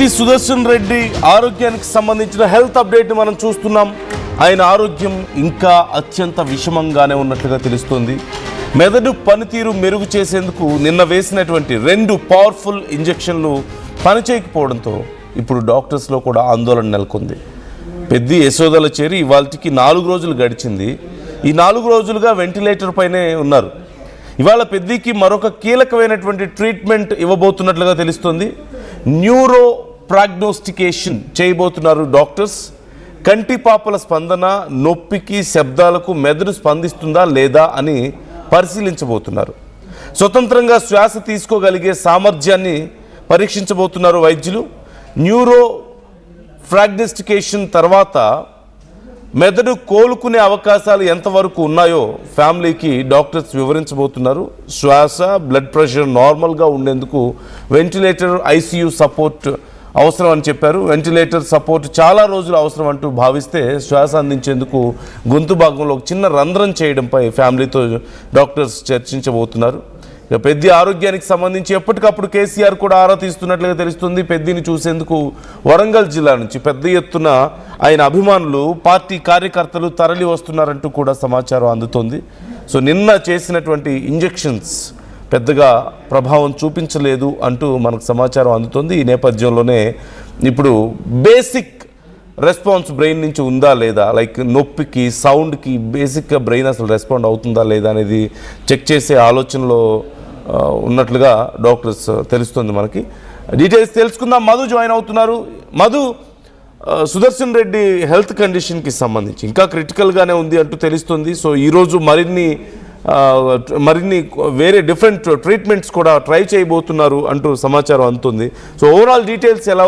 ఇది సుదర్శన్ రెడ్డి ఆరోగ్యానికి సంబంధించిన హెల్త్ అప్డేట్ మనం చూస్తున్నాం. ఆయన ఆరోగ్యం ఇంకా అత్యంత విషమంగానే ఉన్నట్లుగా తెలుస్తుంది. మెదడు పనితీరు మెరుగు చేసేందుకు నిన్న వేసినటువంటి 2 పవర్ఫుల్ ఇంజెక్షన్లు పనిచేయకపోవడంతో ఇప్పుడు డాక్టర్స్లో కూడా ఆందోళన నెలకొంది. పెద్ద యశోదల చేరి ఇవాళకి 4 రోజులు గడిచింది. ఈ 4 రోజులుగా వెంటిలేటర్ పైనే ఉన్నారు. ఇవాళ పెద్దికి మరొక కీలకమైనటువంటి ట్రీట్మెంట్ ఇవ్వబోతున్నట్లుగా తెలుస్తుంది. న్యూరో ప్రాగ్నోస్టికేషన్ చేయబోతున్నారు డాక్టర్స్. కంటి పాపల స్పందన, నొప్పికి, శబ్దాలకు మెదడు స్పందిస్తుందా లేదా అని పరిశీలించబోతున్నారు. స్వతంత్రంగా శ్వాస తీసుకోగలిగే సామర్థ్యాన్ని పరీక్షించబోతున్నారు వైద్యులు. న్యూరో ప్రాగ్నోస్టికేషన్ తర్వాత మెదడు కోలుకునే అవకాశాలు ఎంతవరకు ఉన్నాయో ఫ్యామిలీకి డాక్టర్స్ వివరించబోతున్నారు. శ్వాస, బ్లడ్ ప్రెషర్ నార్మల్గా ఉండేందుకు వెంటిలేటర్, ఐసీయూ సపోర్ట్ అవసరం అని చెప్పారు. వెంటిలేటర్ సపోర్ట్ చాలా రోజులు అవసరం అంటూ భావిస్తే శ్వాస అందించేందుకు గొంతు భాగంలో ఒక చిన్న రంధ్రం చేయడంపై ఫ్యామిలీతో డాక్టర్స్ చర్చించబోతున్నారు. పెద్ద ఆరోగ్యానికి సంబంధించి ఎప్పటికప్పుడు కేసీఆర్ కూడా ఆరా తీస్తున్నట్లుగా తెలుస్తుంది. పెద్దిని చూసేందుకు వరంగల్ జిల్లా నుంచి పెద్ద ఎత్తున ఆయన అభిమానులు, పార్టీ కార్యకర్తలు తరలి వస్తున్నారంటూ కూడా సమాచారం అందుతోంది. సో నిన్న చేసినటువంటి ఇంజెక్షన్స్ పెద్దగా ప్రభావం చూపించలేదు అంటూ మనకు సమాచారం అందుతోంది. ఈ నేపథ్యంలోనే ఇప్పుడు బేసిక్ రెస్పాన్స్ బ్రెయిన్ నుంచి ఉందా లేదా, లైక్ నొప్పికి, సౌండ్కి బేసిక్గా బ్రెయిన్ అసలు రెస్పాండ్ అవుతుందా లేదా అనేది చెక్ చేసే ఆలోచనలో ఉన్నట్లుగా డాక్టర్స్ తెలుస్తుంది. మనకి డీటెయిల్స్ తెలుసుకుందాం. మధు జాయిన్ అవుతున్నారు. మధు, సుదర్శన్ రెడ్డి హెల్త్ కండిషన్కి సంబంధించి ఇంకా క్రిటికల్గానే ఉంది అంటూ తెలుస్తుంది. సో ఈరోజు మరిన్ని వేరే డిఫరెంట్ ట్రీట్మెంట్స్ కూడా ట్రై చేయబోతున్నారు అంటూ సమాచారం అందుతుంది. సో ఓవరాల్ డీటెయిల్స్ ఎలా